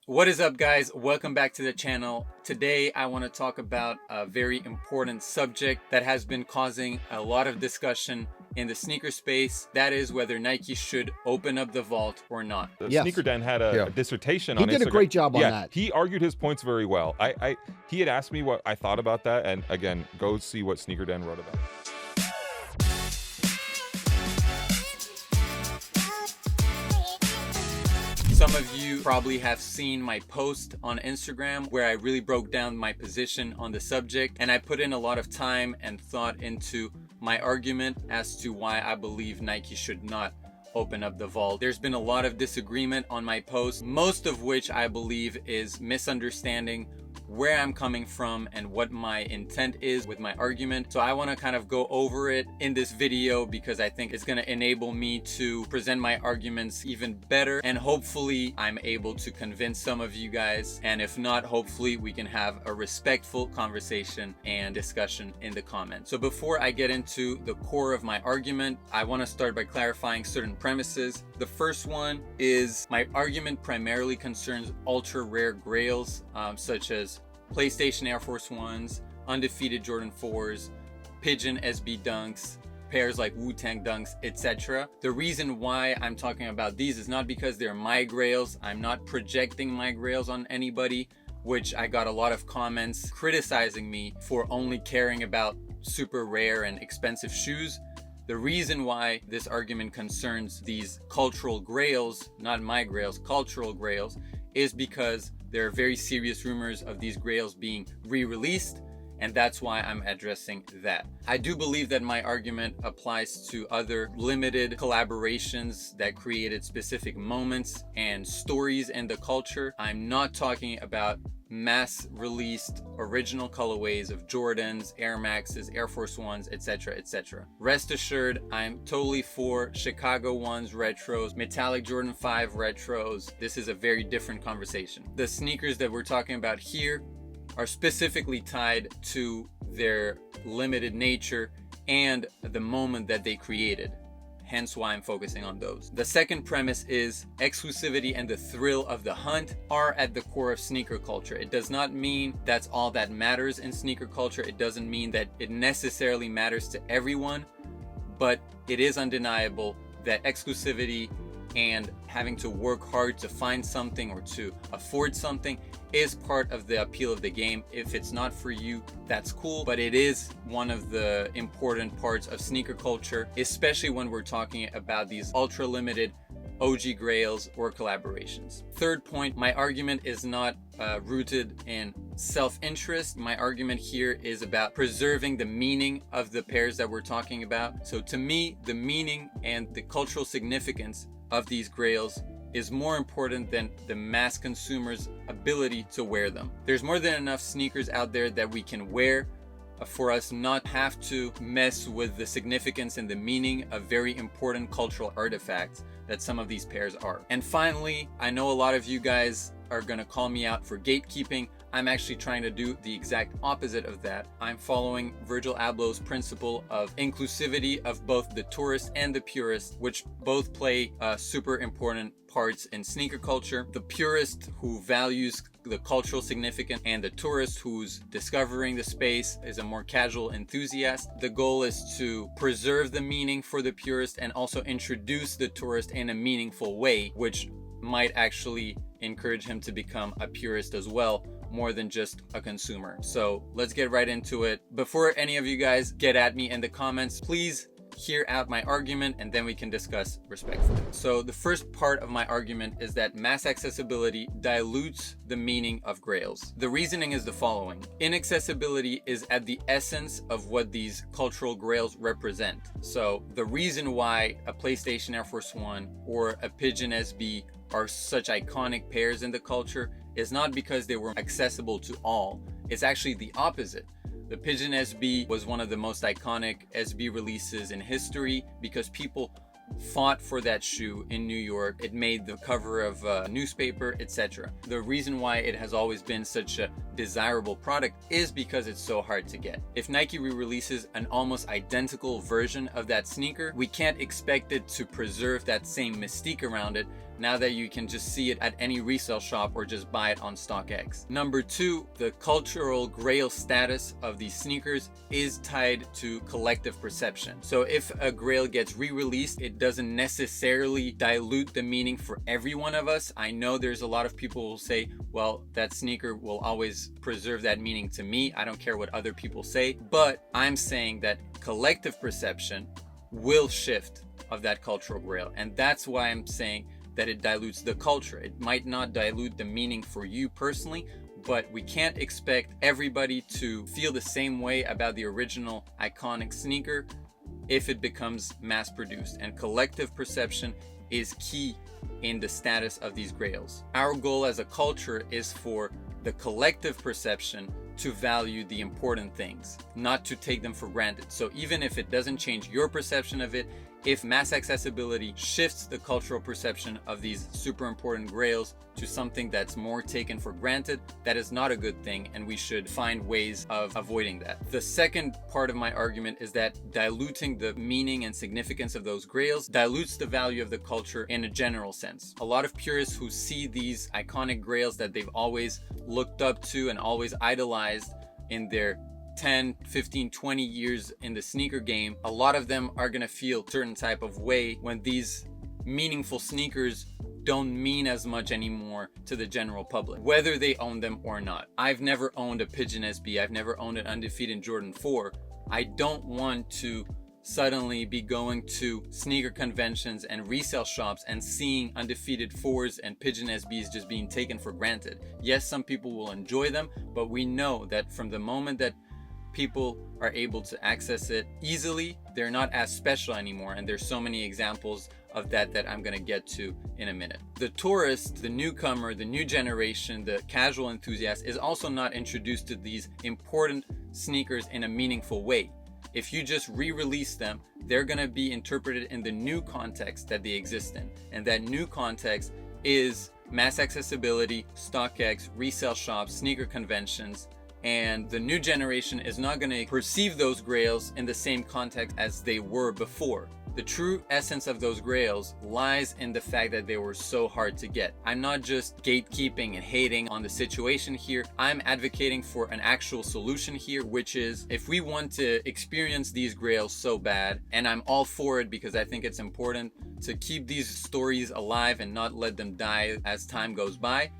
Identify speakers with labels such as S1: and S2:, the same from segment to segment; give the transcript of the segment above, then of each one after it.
S1: What is up, guys? Welcome back to the channel. Today I want to talk about a very important subject that has been causing a lot of discussion in the sneaker space. That is whether Nike should open up the vault or not.
S2: Yes.
S3: Sneaker Dan had a dissertation on Instagram.
S2: He did a great job on that.
S3: He argued his points very well. He had asked me what I thought about that, and again, go see what Sneaker Dan wrote about.
S1: Some of you probably have seen my post on Instagram where I really broke down my position on the subject, and I put in a lot of time and thought into my argument as to why I believe Nike should not open up the vault. There's been a lot of disagreement on my post, most of which I believe is misunderstanding where I'm coming from and what my intent is with my argument. So I want to kind of go over it in this video because I think it's going to enable me to present my arguments even better, and hopefully I'm able to convince some of you guys, and if not, hopefully we can have a respectful conversation and discussion in the comments. So before I get into the core of my argument, I want to start by clarifying certain premises. The first one is my argument primarily concerns ultra rare grails, such as PlayStation Air Force 1s, undefeated Jordan 4s, Pigeon SB Dunks, pairs like Wu-Tang Dunks, etc. The reason why I'm talking about these is not because they're my grails. I'm not projecting my grails on anybody, which I got a lot of comments criticizing me for only caring about super rare and expensive shoes. The reason why this argument concerns these cultural grails, not my grails, cultural grails, is because there are very serious rumors of these grails being re-released, and that's why I'm addressing that. I do believe that my argument applies to other limited collaborations that created specific moments and stories in the culture. I'm not talking about mass released original colorways of Jordans, Air Maxes, Air Force Ones, etc, etc. Rest assured, I'm totally for Chicago Ones retros, metallic Jordan 5 retros. This is a very different conversation. The sneakers that we're talking about here are specifically tied to their limited nature and the moment that they created. Hence why I'm focusing on those. The second premise is exclusivity and the thrill of the hunt are at the core of sneaker culture. It does not mean that's all that matters in sneaker culture. It doesn't mean that it necessarily matters to everyone, but it is undeniable that exclusivity and having to work hard to find something or to afford something is part of the appeal of the game. If it's not for you, that's cool, but it is one of the important parts of sneaker culture, especially when we're talking about these ultra limited OG grails or collaborations. Third point, my argument is not rooted in self-interest. My argument here is about preserving the meaning of the pairs that we're talking about. So to me, the meaning and the cultural significance of these grails is more important than the mass consumer's ability to wear them. There's more than enough sneakers out there that we can wear for us not have to mess with the significance and the meaning of very important cultural artifacts that some of these pairs are. And finally, I know a lot of you guys are gonna call me out for gatekeeping. I'm actually trying to do the exact opposite of that. I'm following Virgil Abloh's principle of inclusivity of both the tourist and the purist, which both play super important parts in sneaker culture. The purist who values the cultural significance and the tourist who's discovering the space is a more casual enthusiast. The goal is to preserve the meaning for the purist and also introduce the tourist in a meaningful way, which might actually encourage him to become a purist as well, more than just a consumer. So let's get right into it. Before any of you guys get at me in the comments, please hear out my argument and then we can discuss respectfully. So the first part of my argument is that mass accessibility dilutes the meaning of grails. The reasoning is the following. Inaccessibility is at the essence of what these cultural grails represent. So the reason why a PlayStation Air Force 1 or a Pigeon SB are such iconic pairs in the culture is not because they were accessible to all. It's actually the opposite. The Pigeon SB was one of the most iconic SB releases in history because people fought for that shoe in New York. It made the cover of a newspaper, etc. The reason why it has always been such a desirable product is because it's so hard to get. If Nike re-releases an almost identical version of that sneaker, we can't expect it to preserve that same mystique around it now that you can just see it at any resale shop or just buy it on StockX. Number two, the cultural grail status of these sneakers is tied to collective perception. So if a grail gets re-released, it doesn't necessarily dilute the meaning for every one of us. I know there's a lot of people who will say, well, that sneaker will always preserve that meaning to me. I don't care what other people say, but I'm saying that collective perception will shift of that cultural grail. And that's why I'm saying that it dilutes the culture. It might not dilute the meaning for you personally, but we can't expect everybody to feel the same way about the original iconic sneaker if it becomes mass produced. And collective perception is key in the status of these grails. Our goal as a culture is for the collective perception to value the important things, not to take them for granted. So even if it doesn't change your perception of it, if mass accessibility shifts the cultural perception of these super important grails to something that's more taken for granted, that is not a good thing, and we should find ways of avoiding that. The second part of my argument is that diluting the meaning and significance of those grails dilutes the value of the culture in a general sense. A lot of purists who see these iconic grails that they've always looked up to and always idolized in their 10, 15, 20 years in the sneaker game, a lot of them are gonna feel a certain type of way when these meaningful sneakers don't mean as much anymore to the general public, whether they own them or not. I've never owned a Pigeon SB. I've never owned an Undefeated Jordan 4. I don't want to suddenly be going to sneaker conventions and resale shops and seeing Undefeated 4s and Pigeon SBs just being taken for granted. Yes, some people will enjoy them, but we know that from the moment that people are able to access it easily, they're not as special anymore, and there's so many examples of that I'm gonna get to in a minute. The tourist, the newcomer, the new generation, the casual enthusiast is also not introduced to these important sneakers in a meaningful way. If you just re-release them, they're gonna be interpreted in the new context that they exist in, and that new context is mass accessibility, StockX, resale shops, sneaker conventions, and the new generation is not going to perceive those grails in the same context as they were before. The true essence of those grails lies in the fact that they were so hard to get. I'm not just gatekeeping and hating on the situation here. I'm advocating for an actual solution here, which is if we want to experience these grails so bad, and I'm all for it because I think it's important to keep these stories alive and not let them die as time goes by,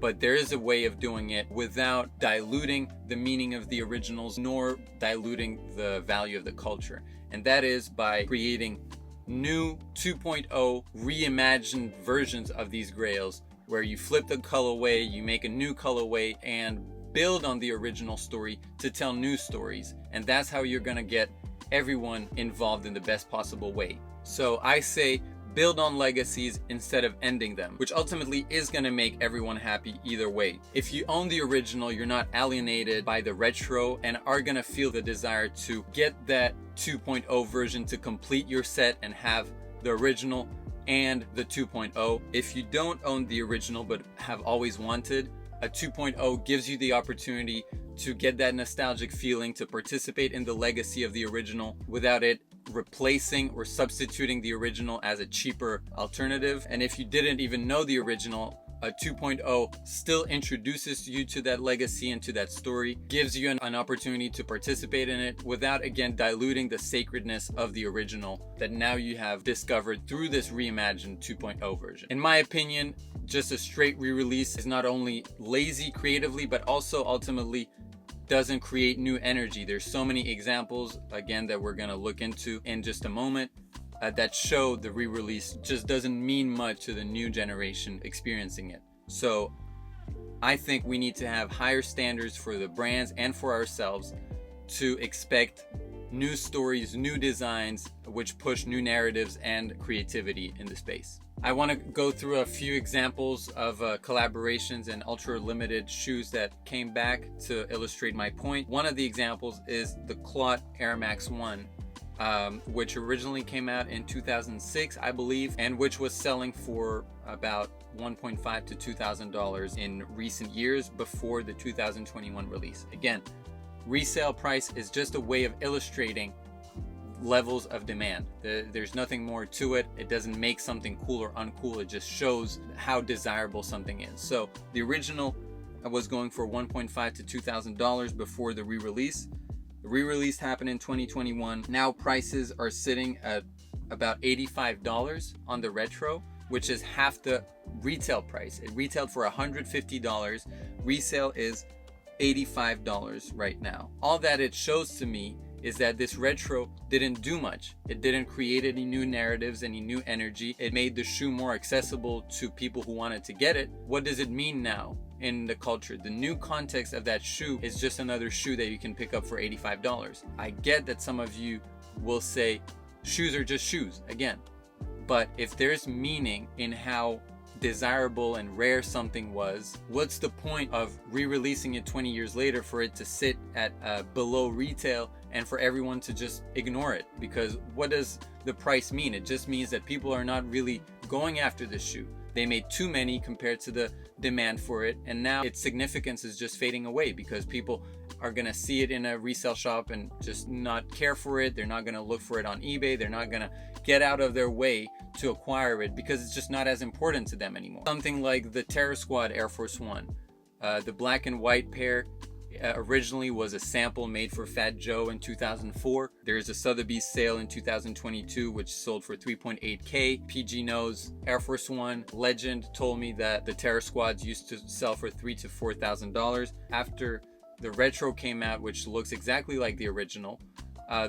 S1: but there is a way of doing it without diluting the meaning of the originals nor diluting the value of the culture. And that is by creating new 2.0 reimagined versions of these grails where you flip the colorway, you make a new colorway, and build on the original story to tell new stories. And that's how you're gonna get everyone involved in the best possible way. So I say build on legacies instead of ending them, which ultimately is going to make everyone happy either way. If you own the original, you're not alienated by the retro and are going to feel the desire to get that 2.0 version to complete your set and have the original and the 2.0. If you don't own the original but have always wanted, a 2.0 gives you the opportunity to get that nostalgic feeling, to participate in the legacy of the original without it replacing or substituting the original as a cheaper alternative. And if you didn't even know the original, a 2.0 still introduces you to that legacy and to that story, gives you an opportunity to participate in it without again diluting the sacredness of the original that now you have discovered through this reimagined 2.0 version. In my opinion, just a straight re-release is not only lazy creatively, but also ultimately doesn't create new energy. There's so many examples, again, that we're gonna look into in just a moment, that show the re-release just doesn't mean much to the new generation experiencing it. So I think we need to have higher standards for the brands and for ourselves to expect new stories, new designs, which push new narratives and creativity in the space. I want to go through a few examples of collaborations and ultra limited shoes that came back to illustrate my point. One of the examples is the CLOT Air Max 1, which originally came out in 2006, I believe, and which was selling for about $1.5 to $2,000 in recent years before the 2021 release. Again, resale price is just a way of illustrating levels of demand. There's nothing more to it. It doesn't make something cool or uncool. It just shows how desirable something is. So the original was going for $1.5 to $2,000 before the re-release. The re-release happened in 2021. Now prices are sitting at about $85 on the retro, which is half the retail price. It retailed for $150. Resale is $85 right now. All that it shows to me is that this retro didn't do much. It didn't create any new narratives, any new energy. It made the shoe more accessible to people who wanted to get it. What does it mean now in the culture? The new context of that shoe is just another shoe that you can pick up for $85. I get that some of you will say shoes are just shoes again, but if there's meaning in how desirable and rare something was, what's the point of re-releasing it 20 years later for it to sit at below retail and for everyone to just ignore it? Because what does the price mean? It just means that people are not really going after this shoe. They made too many compared to the demand for it, and now its significance is just fading away because people are gonna see it in a resale shop and just not care for it. They're not gonna look for it on eBay. They're not gonna get out of their way to acquire it because it's just not as important to them anymore. Something like the Terror Squad Air Force One, the black and white pair, originally was a sample made for Fat Joe in 2004. There's a Sotheby's sale in 2022 which sold for 3.8K. PG knows Air Force One legend told me that the Terror Squads used to sell for $3,000 to $4,000. After the retro came out, which looks exactly like the original,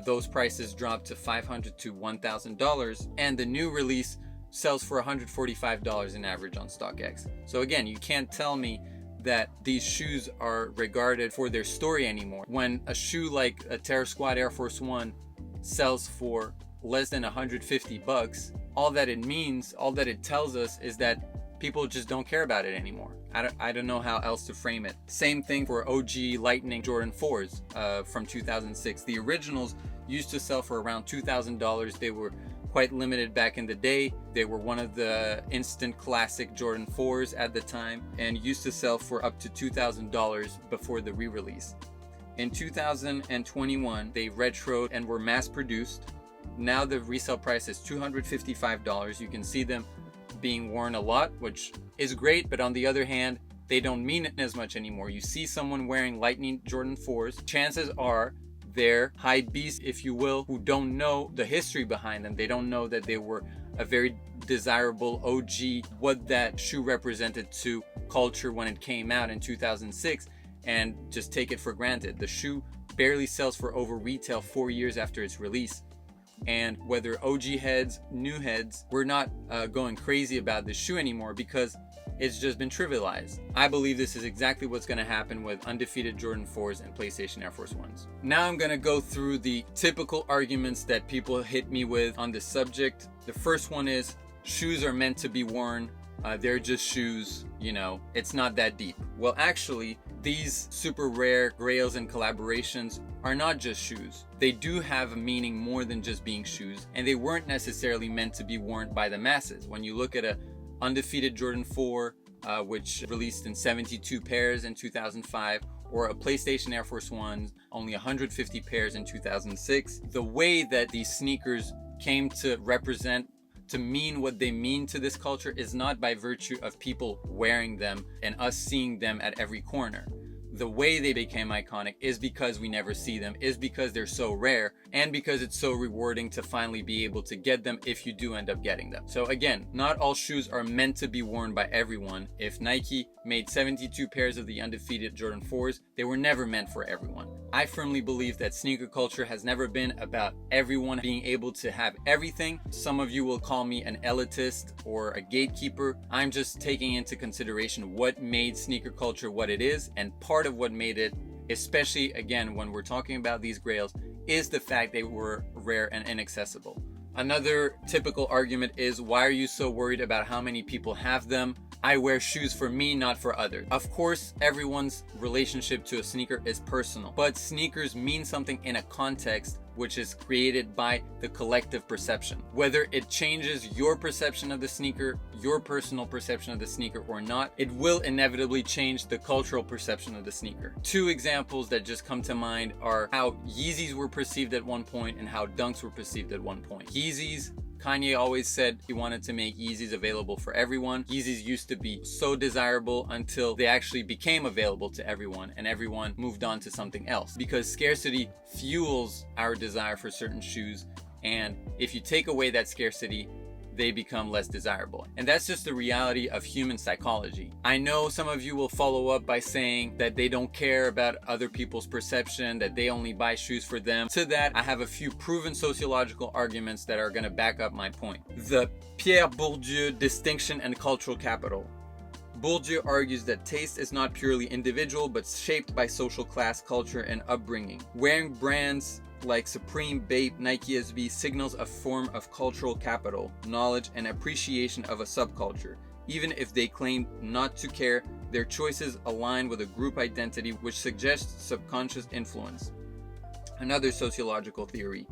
S1: those prices dropped to $500 to $1,000, and the new release sells for $145 in average on StockX. So again, you can't tell me that these shoes are regarded for their story anymore. When a shoe like a Terror Squad Air Force One sells for less than $150, all that it means, all that it tells us is that people just don't care about it anymore. I don't know how else to frame it. Same thing for OG Lightning Jordan 4s from 2006. The originals used to sell for around $2,000. They were quite limited back in the day. They were one of the instant classic Jordan 4s at the time and used to sell for up to $2,000 before the re-release. In 2021, they retroed and were mass produced. Now the resale price is $255. You can see them being worn a lot, which is great, but on the other hand, they don't mean it as much anymore. You see someone wearing Lightning Jordan 4s, chances are they're high beasts, if you will, who don't know the history behind them. They don't know that they were a very desirable OG, what that shoe represented to culture when it came out in 2006, and just take it for granted. The shoe barely sells for over retail 4 years after its release. And whether OG heads, new heads, we're not going crazy about this shoe anymore because it's just been trivialized. I believe this is exactly what's going to happen with undefeated Jordan 4s and PlayStation Air Force 1s. Now I'm going to go through the typical arguments that people hit me with on this subject. The first one is shoes are meant to be worn. They're just shoes, you know, it's not that deep. Well, actually, these super rare grails and collaborations are not just shoes. They do have a meaning more than just being shoes, and they weren't necessarily meant to be worn by the masses. When you look at a undefeated Jordan 4, which released in 72 pairs in 2005, or a PlayStation Air Force 1, only 150 pairs in 2006, the way that these sneakers came to represent, to mean what they mean to this culture, is not by virtue of people wearing them and us seeing them at every corner. The way they became iconic is because we never see them, is because they're so rare, and because it's so rewarding to finally be able to get them if you do end up getting them. So again, not all shoes are meant to be worn by everyone. If Nike made 72 pairs of the undefeated Jordan 4s, they were never meant for everyone. I firmly believe that sneaker culture has never been about everyone being able to have everything. Some of you will call me an elitist or a gatekeeper. I'm just taking into consideration what made sneaker culture what it is, and part of what made it, especially again when we're talking about these grails, is the fact they were rare and inaccessible. Another typical argument is, why are you so worried about how many people have them? I wear shoes for me, not for others. Of course, everyone's relationship to a sneaker is personal, but sneakers mean something in a context which is created by the collective perception. Whether it changes your perception of the sneaker, your personal perception of the sneaker or not, it will inevitably change the cultural perception of the sneaker. Two examples that just come to mind are how Yeezys were perceived at one point and how Dunks were perceived at one point. Yeezys, Kanye always said he wanted to make Yeezys available for everyone. Yeezys used to be so desirable until they actually became available to everyone, and everyone moved on to something else. Because scarcity fuels our desire for certain shoes, and if you take away that scarcity, they become less desirable. And that's just the reality of human psychology. I know some of you will follow up by saying that they don't care about other people's perception, that they only buy shoes for them. To that, I have a few proven sociological arguments that are going to back up my point. The Pierre Bourdieu distinction and cultural capital. Bourdieu argues that taste is not purely individual, but shaped by social class, culture, and upbringing. Wearing brands like Supreme, Bape, Nike SB signals a form of cultural capital, knowledge, and appreciation of a subculture. Even if they claim not to care, their choices align with a group identity which suggests subconscious influence. Another sociological theory,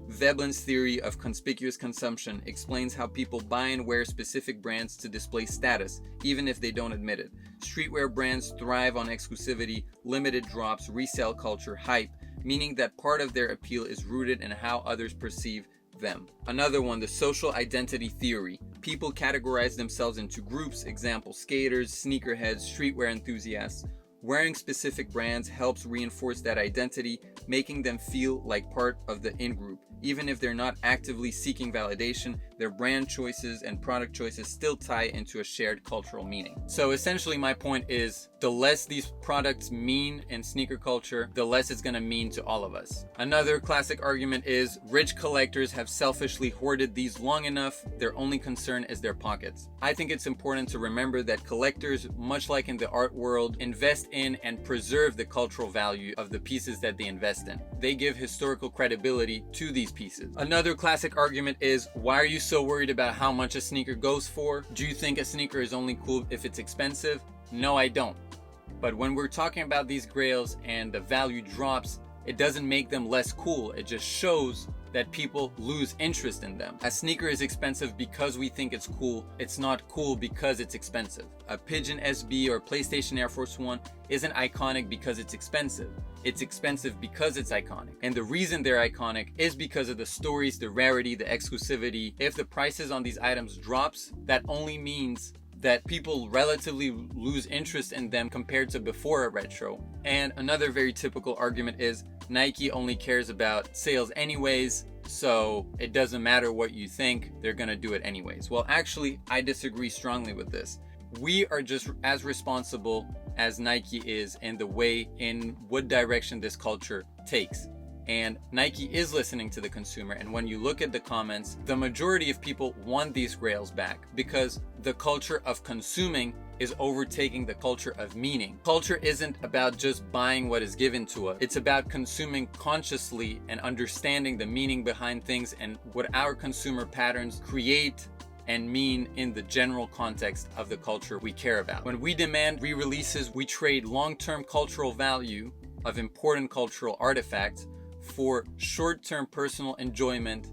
S1: Veblen's theory of conspicuous consumption, explains how people buy and wear specific brands to display status, even if they don't admit it. Streetwear brands thrive on exclusivity, limited drops, resale culture, hype, meaning that part of their appeal is rooted in how others perceive them. Another one, the social identity theory. People categorize themselves into groups, example, skaters, sneakerheads, streetwear enthusiasts. Wearing specific brands helps reinforce that identity, making them feel like part of the in-group. Even if they're not actively seeking validation, their brand choices and product choices still tie into a shared cultural meaning. So essentially my point is, the less these products mean in sneaker culture, the less it's gonna mean to all of us. Another classic argument is, rich collectors have selfishly hoarded these long enough, their only concern is their pockets. I think it's important to remember that collectors, much like in the art world, invest in and preserve the cultural value of the pieces that they invest in. They give historical credibility to these pieces. Another classic argument is, why are you so worried about how much a sneaker goes for? Do you think a sneaker is only cool if it's expensive? No, I don't. But when we're talking about these grails and the value drops, it doesn't make them less cool. It just shows that people lose interest in them. A sneaker is expensive because we think it's cool. It's not cool because it's expensive. A Pigeon SB or PlayStation Air Force One isn't iconic because it's expensive. It's expensive because it's iconic. And the reason they're iconic is because of the stories, the rarity, the exclusivity. If the prices on these items drops, that only means that people relatively lose interest in them compared to before a retro. And another very typical argument is, Nike only cares about sales anyways, so it doesn't matter what you think, they're gonna do it anyways. Well, actually, I disagree strongly with this. We are just as responsible as Nike is in the way, in what direction this culture takes. And Nike is listening to the consumer, and when you look at the comments, the majority of people want these grails back because the culture of consuming is overtaking the culture of meaning. Culture isn't about just buying what is given to us. It's about consuming consciously and understanding the meaning behind things and what our consumer patterns create and mean in the general context of the culture we care about. When we demand re-releases, we trade long-term cultural value of important cultural artifacts for short-term personal enjoyment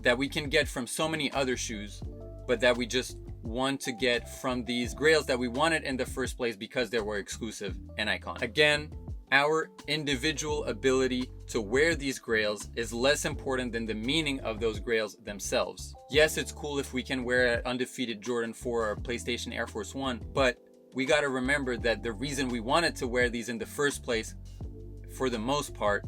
S1: that we can get from so many other shoes, but that we just want to get from these grails that we wanted in the first place because they were exclusive and iconic. Again, our individual ability to wear these grails is less important than the meaning of those grails themselves. Yes, it's cool if we can wear an undefeated Jordan 4 or PlayStation Air Force One, but we got to remember that the reason we wanted to wear these in the first place, for the most part,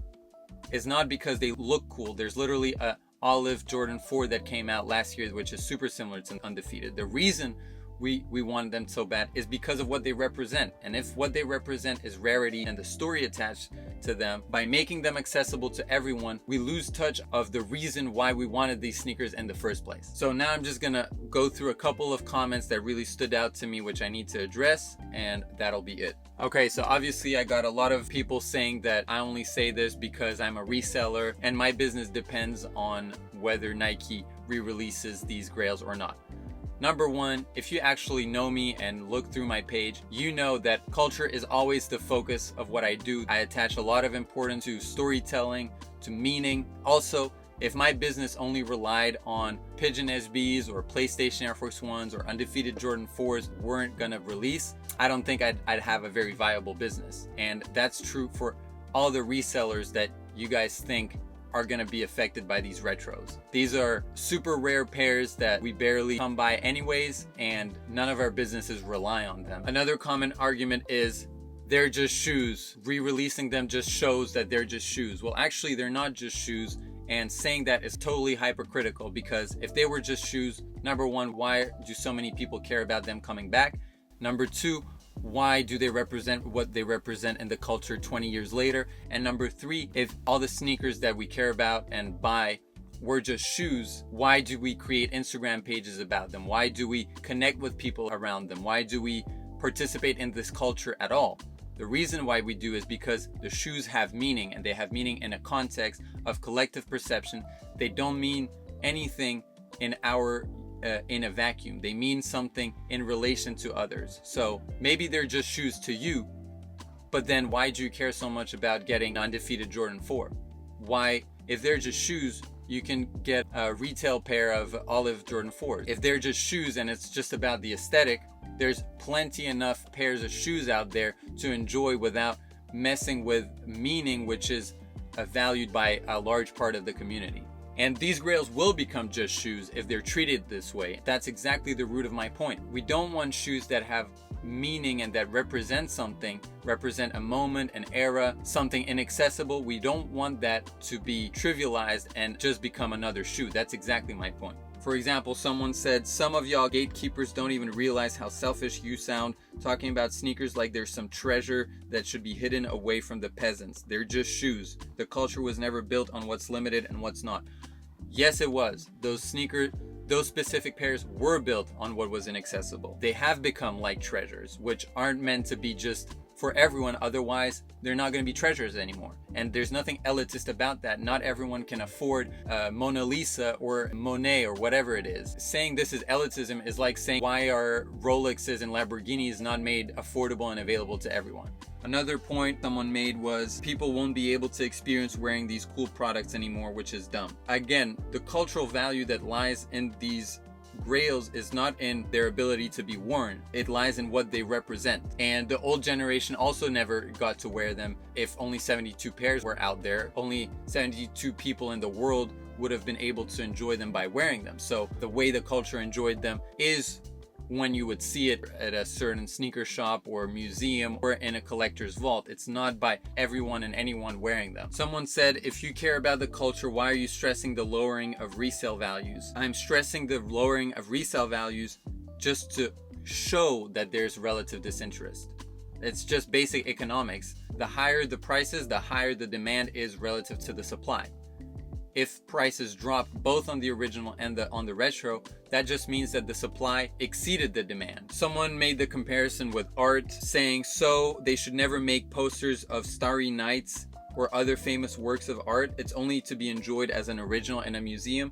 S1: is not because they look cool. There's literally a olive Jordan 4 that came out last year, which is super similar to undefeated. The reason we wanted them so bad is because of what they represent. And if what they represent is rarity and the story attached to them, by making them accessible to everyone, we lose touch of the reason why we wanted these sneakers in the first place. So now I'm just gonna go through a couple of comments that really stood out to me, which I need to address, and that'll be it. Okay, so obviously I got a lot of people saying that I only say this because I'm a reseller and my business depends on whether Nike re-releases these grails or not. Number one, if you actually know me and look through my page, you know that culture is always the focus of what I do. I attach a lot of importance to storytelling, to meaning. Also, if my business only relied on Pigeon SBs or PlayStation Air Force Ones or undefeated Jordan 4s weren't gonna release, I don't think I'd have a very viable business. And that's true for all the resellers that you guys think are going to be affected by these retros. These are super rare pairs that we barely come by anyways, and none of our businesses rely on them. Another common argument is they're just shoes. Re-releasing them just shows that they're just shoes. Well, actually, they're not just shoes, and saying that is totally hypocritical, because if they were just shoes, number one, why do so many people care about them coming back? Number two, why do they represent what they represent in the culture 20 years later? And number three, if all the sneakers that we care about and buy were just shoes, why do we create Instagram pages about them? Why do we connect with people around them? Why do we participate in this culture at all? The reason why we do is because the shoes have meaning, and they have meaning in a context of collective perception. They don't mean anything in a vacuum. They mean something in relation to others. So maybe they're just shoes to you, but then why do you care so much about getting undefeated Jordan 4? Why, if they're just shoes, you can get a retail pair of olive Jordan 4s. If they're just shoes and it's just about the aesthetic, there's plenty enough pairs of shoes out there to enjoy without messing with meaning, which is valued by a large part of the community. And these grails will become just shoes if they're treated this way. That's exactly the root of my point. We don't want shoes that have meaning and that represent something, represent a moment, an era, something inaccessible. We don't want that to be trivialized and just become another shoe. That's exactly my point. For example, someone said, some of y'all gatekeepers don't even realize how selfish you sound, talking about sneakers like there's some treasure that should be hidden away from the peasants. They're just shoes. The culture was never built on what's limited and what's not. Yes, it was. Those specific pairs were built on what was inaccessible. They have become like treasures, which aren't meant to be just for everyone. Otherwise, they're not going to be treasures anymore. And there's nothing elitist about that. Not everyone can afford Mona Lisa or Monet or whatever it is. Saying this is elitism is like saying, why are Rolexes and Lamborghinis not made affordable and available to everyone? Another point someone made was people won't be able to experience wearing these cool products anymore, which is dumb. Again, the cultural value that lies in these grails is not in their ability to be worn. It lies in what they represent. And the old generation also never got to wear them. If only 72 pairs were out there, only 72 people in the world would have been able to enjoy them by wearing them. So the way the culture enjoyed them is when you would see it at a certain sneaker shop or museum or in a collector's vault. It's not by everyone and anyone wearing them. Someone said, if you care about the culture, why are you stressing the lowering of resale values? I'm stressing the lowering of resale values just to show that there's relative disinterest. It's just basic economics. The higher the prices, the higher the demand is relative to the supply. If prices drop both on the original and on the retro, that just means that the supply exceeded the demand. Someone made the comparison with art, saying, so they should never make posters of Starry Nights or other famous works of art. It's only to be enjoyed as an original in a museum.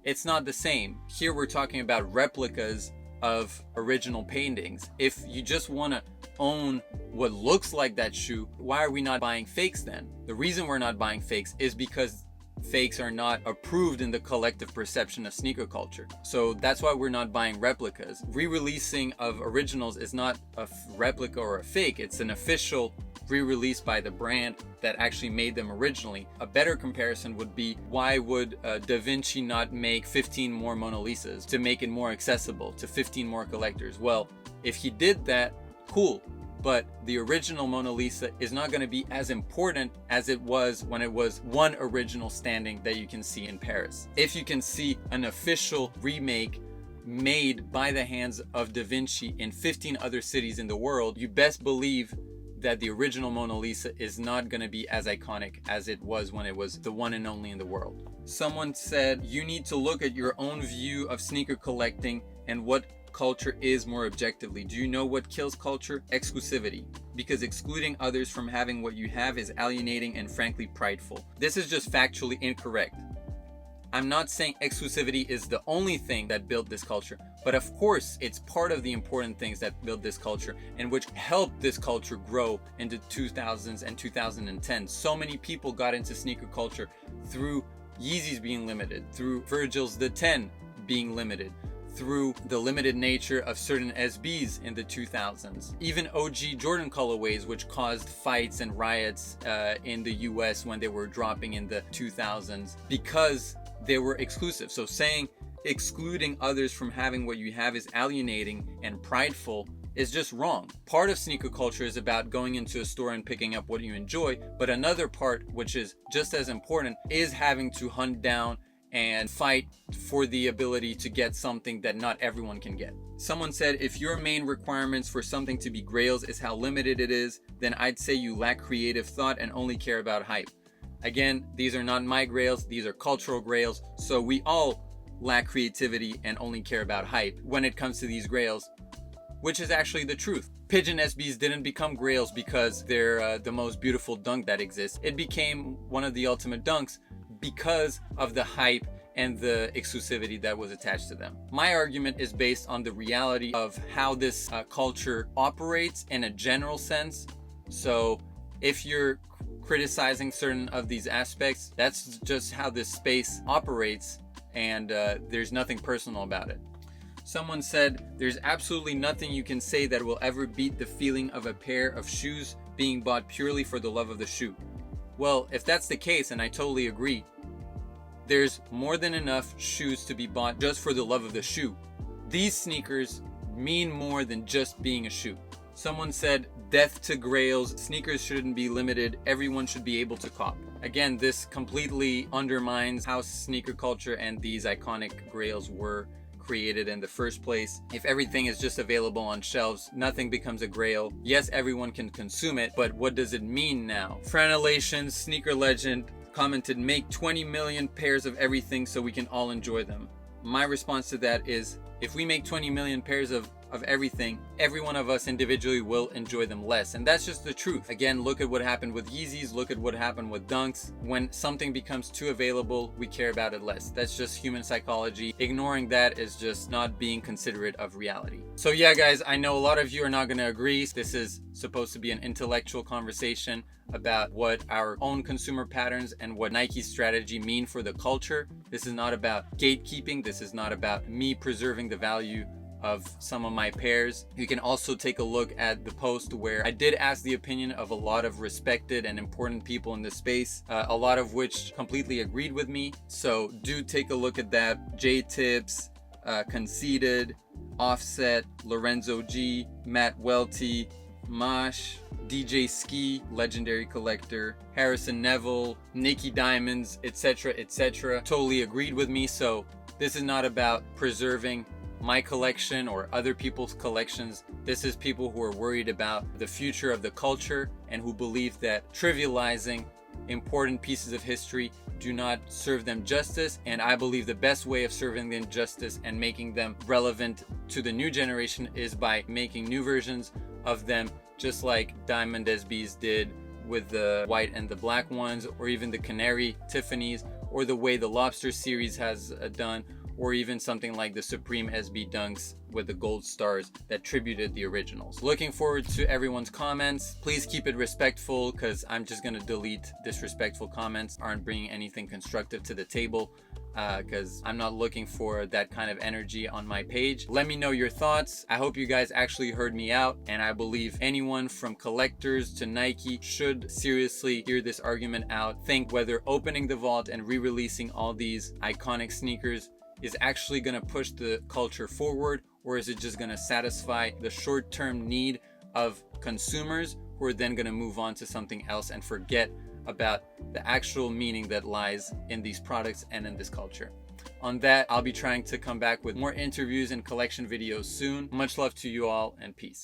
S1: It's not the same. Here we're talking about replicas of original paintings. If you just want to own what looks like that shoe, why are we not buying fakes then? The reason we're not buying fakes is because fakes are not approved in the collective perception of sneaker culture. So that's why we're not buying replicas. Re-releasing of originals is not a replica or a fake. It's an official re-release by the brand that actually made them originally. A better comparison would be, why would Da Vinci not make 15 more Mona Lisas to make it more accessible to 15 more collectors? Well, if he did that, cool. But the original Mona Lisa is not going to be as important as it was when it was one original standing that you can see in Paris. If you can see an official remake made by the hands of Da Vinci in 15 other cities in the world, you best believe that the original Mona Lisa is not going to be as iconic as it was when it was the one and only in the world. Someone said, you need to look at your own view of sneaker collecting and what culture is more objectively. Do you know what kills culture? Exclusivity. Because excluding others from having what you have is alienating and frankly prideful. This is just factually incorrect. I'm not saying exclusivity is the only thing that built this culture. But of course, it's part of the important things that build this culture and which helped this culture grow into 2000s and 2010. So many people got into sneaker culture through Yeezys being limited, through Virgil's The 10 being limited, through the limited nature of certain SBs in the 2000s. Even OG Jordan colorways, which caused fights and riots in the US when they were dropping in the 2000s because they were exclusive. So saying excluding others from having what you have is alienating and prideful is just wrong. Part of sneaker culture is about going into a store and picking up what you enjoy, but another part, which is just as important, is having to hunt down and fight for the ability to get something that not everyone can get. Someone said, if your main requirements for something to be grails is how limited it is, then I'd say you lack creative thought and only care about hype. Again, these are not my grails, these are cultural grails, so we all lack creativity and only care about hype when it comes to these grails, which is actually the truth. Pigeon SBs didn't become grails because they're the most beautiful dunk that exists. It became one of the ultimate dunks because of the hype and the exclusivity that was attached to them. My argument is based on the reality of how this culture operates in a general sense. So if you're criticizing certain of these aspects, that's just how this space operates, and there's nothing personal about it. Someone said, there's absolutely nothing you can say that will ever beat the feeling of a pair of shoes being bought purely for the love of the shoe. Well, if that's the case, and I totally agree, there's more than enough shoes to be bought just for the love of the shoe. These sneakers mean more than just being a shoe. Someone said, death to grails, sneakers shouldn't be limited, everyone should be able to cop. Again, this completely undermines how sneaker culture and these iconic grails were created in the first place. If everything is just available on shelves, nothing becomes a grail. Yes, everyone can consume it, but what does it mean now? Franelations, sneaker legend, commented, make 20 million pairs of everything so we can all enjoy them. My response to that is, if we make 20 million pairs of everything, every one of us individually will enjoy them less. And that's just the truth. Again, look at what happened with Yeezys, look at what happened with Dunks. When something becomes too available, we care about it less. That's just human psychology. Ignoring that is just not being considerate of reality. So yeah, guys, I know a lot of you are not going to agree. This is supposed to be an intellectual conversation about what our own consumer patterns and what Nike's strategy mean for the culture. This is not about gatekeeping. This is not about me preserving the value of some of my pairs. You can also take a look at the post where I did ask the opinion of a lot of respected and important people in the space, a lot of which completely agreed with me. So do take a look at that. J-Tips, Conceited, Offset, Lorenzo G, Matt Welty, Mosh, DJ Ski, Legendary Collector, Harrison Neville, Nikki Diamonds, etc., etc. totally agreed with me. So this is not about preserving my collection or other people's collections. This is people who are worried about the future of the culture and who believe that trivializing important pieces of history do not serve them justice. And I believe the best way of serving them justice and making them relevant to the new generation is by making new versions of them, just like Diamond SBs did with the white and the black ones, or even the Canary Tiffany's, or the way the Lobster series has done, or even something like the Supreme SB Dunks with the gold stars that tributed the originals. Looking forward to everyone's comments. Please keep it respectful, because I'm just gonna delete disrespectful comments. Aren't bringing anything constructive to the table, because I'm not looking for that kind of energy on my page. Let me know your thoughts. I hope you guys actually heard me out, and I believe anyone from collectors to Nike should seriously hear this argument out. Think whether opening the vault and re-releasing all these iconic sneakers is actually going to push the culture forward, or is it just going to satisfy the short-term need of consumers who are then going to move on to something else and forget about the actual meaning that lies in these products and in this culture. On that, I'll be trying to come back with more interviews and collection videos soon. Much love to you all, and peace.